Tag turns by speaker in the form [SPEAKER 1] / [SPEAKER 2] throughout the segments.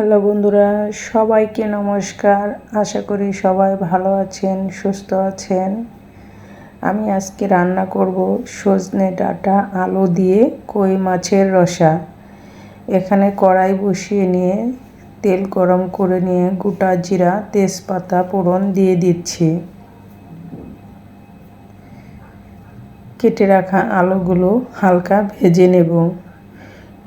[SPEAKER 1] Hello বন্ধুরা, সবাইকে নমস্কার। আশা করি সবাই ভালো আছেন, সুস্থ আছেন। আমি আজকে রান্না করব সজনে ডাঁটা আলু দিয়ে কই মাছের রসা। এখানে কড়াই বসিয়ে নিয়ে তেল গরম করে নিয়ে গোটা জিরা, তেজপাতা ফোড়ন দিয়ে দিচ্ছি। কেটে রাখা আলুগুলো হালকা ভেজে নেব।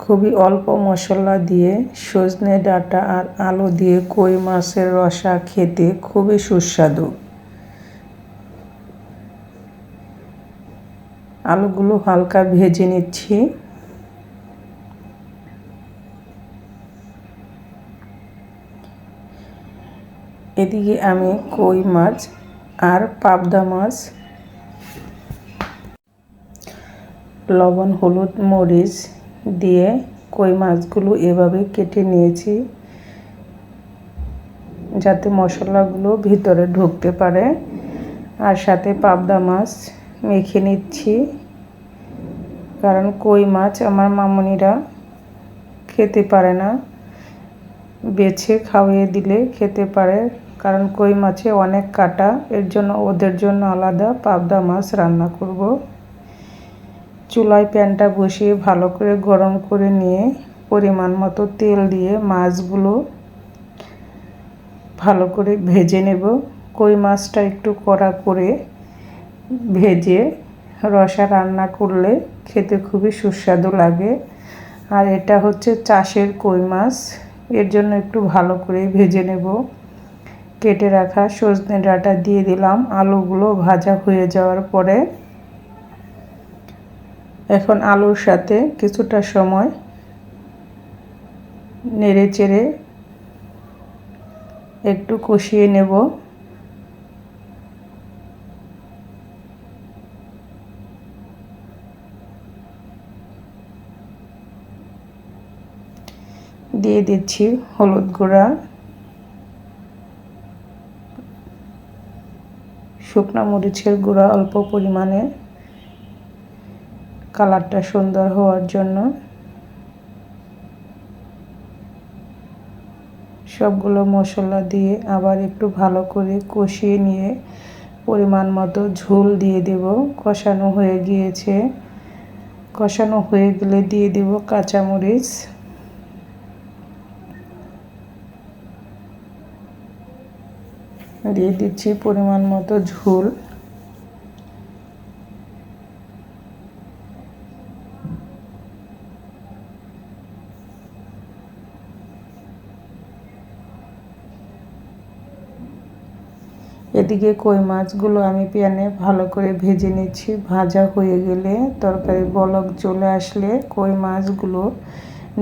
[SPEAKER 1] খুবই অল্প মশলা দিয়ে সজনে ডাঁটা আর আলু দিয়ে কই মাছের রসা খেতে খুবই সুস্বাদু। আলুগুলো হালকা ভেজে নিচ্ছি। এদিকে আমি কই মাছ আর পাবদা মাছ লবণ, হলুদ, মরিচ দিয়ে কই মাছগুলো এভাবে কেটে নিয়েছি যাতে মশলাগুলো ভিতরে ঢুকতে পারে। আর সাথে পাবদা মাছ মেখে নিচ্ছি, কারণ কই মাছ আমার মামুনিরা খেতে পারে না, বেছে খাওয়িয়ে দিলে খেতে পারে, কারণ কই মাছে অনেক কাঁটা। এর জন্য ওদের জন্য আলাদা পাবদা মাছ রান্না করব। চুলায় প্যানটা বসিয়ে ভালো করে গরম করে নিয়ে পরিমাণ মতো তেল দিয়ে মাছগুলো ভালো করে ভেজে নেব। কই মাছটা একটু কড়া করে ভেজে রসা রান্না করলে খেতে খুবই সুস্বাদু লাগে। আর এটা হচ্ছে চাষের কই মাছ, এর জন্য একটু ভালো করে ভেজে নেব। কেটে রাখা সজনে ডাঁটা দিয়ে দিলাম। আলুগুলো ভাজা হয়ে যাওয়ার পরে এখন আলুর সাথে কিছুটা সময় নেড়ে চেড়ে একটু কষিয়ে নেব। দিয়ে দিচ্ছি হলুদ গুঁড়া, শুকনো মরিচের গুঁড়া অল্প পরিমাণে, কালারটা সুন্দর হওয়ার জন্য। সবগুলো মশলা দিয়ে আবার একটু ভালো করে কষিয়ে নিয়ে পরিমাণ মতো ঝোল দিয়ে দেব। কষানো হয়ে গিয়েছে। কষানো হয়ে গেলে দিয়ে দেব কাঁচামরিচ, দিয়ে দিচ্ছি পরিমাণ মতো ঝোল। এদিকে কই মাছগুলো আমি প্যানে ভালো করে ভেজে নিচ্ছি। ভাজা হয়ে গেলে তরকারি বলক চলে আসলে কই মাছগুলো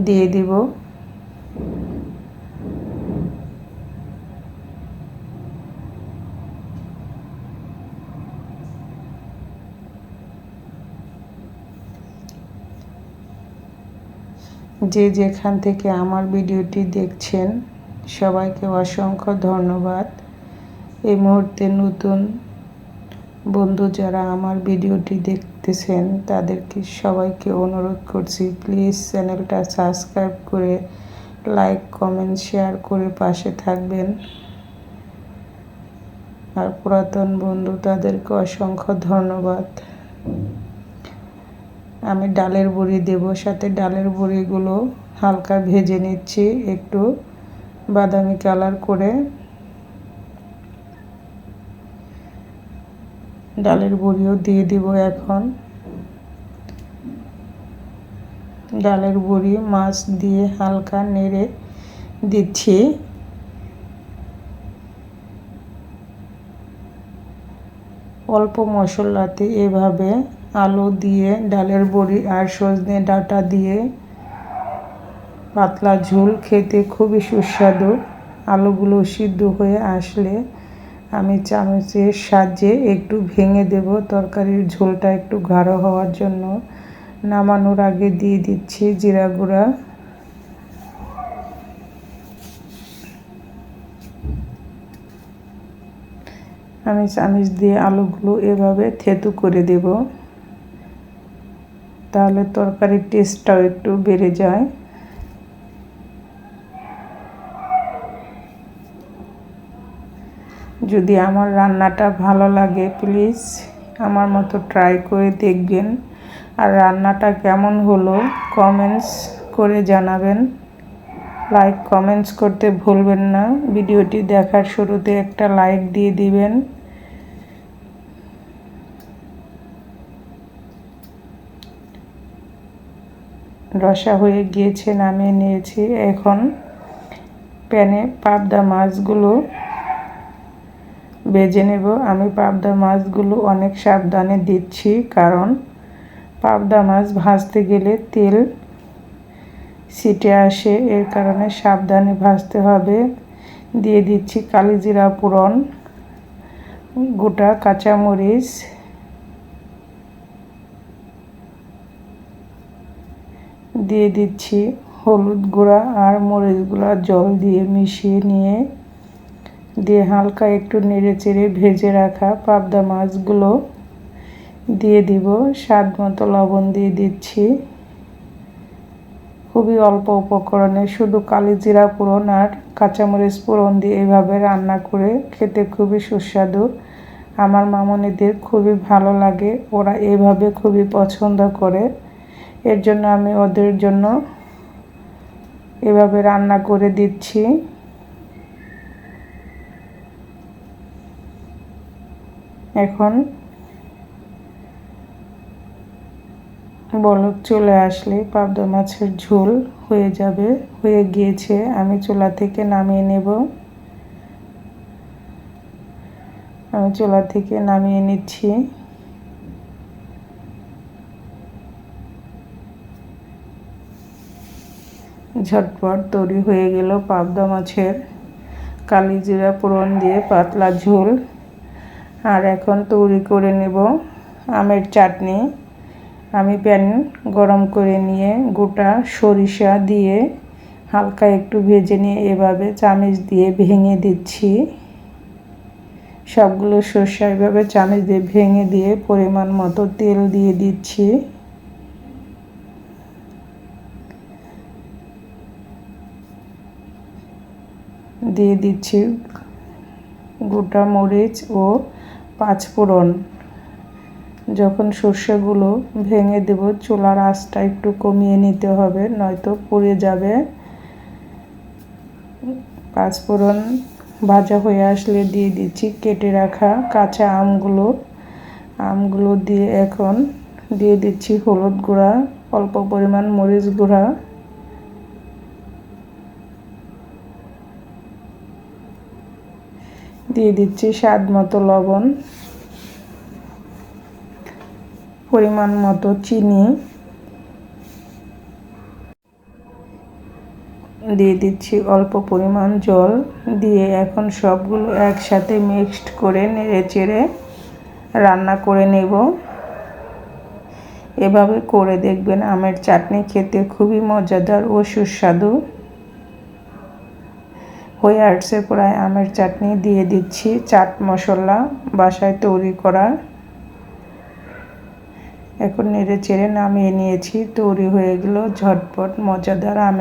[SPEAKER 1] দিয়ে দিব। যে যেখান থেকে আমার ভিডিওটি দেখছেন সবাইকে অসংখ্য ধন্যবাদ। এই মুহূর্তে নতুন বন্ধু যারা আমার ভিডিওটি দেখতেছেন তাদেরকে সবাইকে অনুরোধ করছি, প্লিজ চ্যানেলটা সাবস্ক্রাইব করে লাইক, কমেন্ট, শেয়ার করে পাশে থাকবেন। আর পুরাতন বন্ধু তাদেরকে অসংখ্য ধন্যবাদ। আমি ডালের বড়ি দেব, সাথে ডালের বড়িগুলো হালকা ভেজে নিচ্ছি একটু বাদামি কালার করে। ডালের বড়িও দিয়ে দিব এখন। ডালের বড়ি মাছ দিয়ে হালকা নেড়ে দিচ্ছি। অল্প মশলাতে এভাবে আলু দিয়ে ডালের বড়ি আর সজনে ডাঁটা দিয়ে পাতলা ঝোল খেতে খুবই সুস্বাদু। আলুগুলো সিদ্ধ হয়ে আসলে আমি চামচের সাহায্যে একটু ভেঙে দেব তরকারির ঝোলটা একটু গাঢ় হওয়ার জন্য। নামানোর আগে দিয়ে দিচ্ছি জিরা গুঁড়া। আমি চামচ দিয়ে আলুগুলো এভাবে থেতু করে দেব, তাহলে তরকারির টেস্টটাও একটু বেড়ে যায়। যদি আমার রান্নাটা ভালো লাগে প্লিজ আমার মতো ট্রাই করে দেখবেন, আর রান্নাটা কেমন হলো কমেন্টস করে জানাবেন। লাইক কমেন্টস করতে ভুলবেন না। ভিডিওটি দেখার শুরুতে একটা লাইক দিয়ে দিবেন। রসা হয়ে গিয়েছে, নামিয়ে নিয়েছি। এখন প্যানে পাবদা মাছগুলো ভেজে নেব। আমি পাবদা মাছগুলো অনেক সাবধানে দিচ্ছি, কারণ পাবদা মাছ ভাজতে গেলে তেল ছিটে আসে, এর কারণে সাবধানে ভাজতে হবে। দিয়ে দিচ্ছি কালিজিরা ফোড়ন, গোটা কাঁচামরিচ, দিয়ে দিচ্ছি হলুদ গুঁড়া আর মরিচ গুঁড়া জল দিয়ে মিশিয়ে দিয়ে হালকা একটু নেড়ে চেড়ে ভেজে রাখা পাবদা মাছগুলো দিয়ে দিব। স্বাদ মতো লবণ দিয়ে দিচ্ছি। খুবই অল্প উপকরণে শুধু কালিজিরা ফোড়ন আর কাঁচামরিচ ফোড়ন দিয়ে এভাবে রান্না করে খেতে খুবই সুস্বাদু। আমার মামনিদের খুবই ভালো লাগে, ওরা এভাবে খুবই পছন্দ করে। এর জন্য আমি ওদের জন্য এভাবে রান্না করে দিচ্ছি। এখন বলক চলে আসলে পাবদা মাছের ঝোল হয়ে যাবে, হয়ে গিয়েছে। আমি চুলা থেকে নামিয়ে নেব। আমি চুলা থেকে নামিয়ে নিচ্ছি। ঝটপট তৈরি হয়ে গেল পাবদা মাছের কালিজিরা ফোড়ন দিয়ে পাতলা ঝোল। আর এখন তৈরি করে নেব আমের চাটনি। আমি প্যান গরম করে নিয়ে গোটা সরিষা দিয়ে হালকা একটু ভেজে নিয়ে এভাবে চামচ দিয়ে ভেঙে দিচ্ছি। সবগুলো সরষা এভাবে চামচ দিয়ে ভেঙে দিয়ে পরিমাণ মতো তেল দিয়ে দিচ্ছি। দিয়ে দিচ্ছি গোটা মরিচ ও পাঁচফোড়ন। যখন সর্ষেগুলো ভেঙে দেব চুলার আঁচটা একটু কমিয়ে নিতে হবে, নয়তো পুড়ে যাবে। পাঁচফোড়ন ভাজা হয়ে আসলে দিয়ে দিচ্ছি কেটে রাখা কাঁচা আমগুলো দিয়ে এখন দিয়ে দিচ্ছি হলুদ গুঁড়া, অল্প পরিমাণ মরিচ গুঁড়া, দিয়ে দিচ্ছি স্বাদ মতো লবণ, পরিমাণ মতো চিনি, দিয়ে দিচ্ছি অল্প পরিমাণ জল। দিয়ে এখন সবগুলো একসাথে মিক্সড করে নেড়ে চেড়ে রান্না করে নেব। এভাবে করে দেখবেন আমের চাটনি খেতে খুবই মজাদার ও সুস্বাদু হয়ে আসছে। প্রায় আমের চাটনি দিয়ে দিচ্ছি চাট মশলা বাসায় তৈরি করা। এখন নেড়ে চেড়ে নামিয়ে নিয়েছি। তৈরি হয়ে গেল ঝটপট মজাদার আমের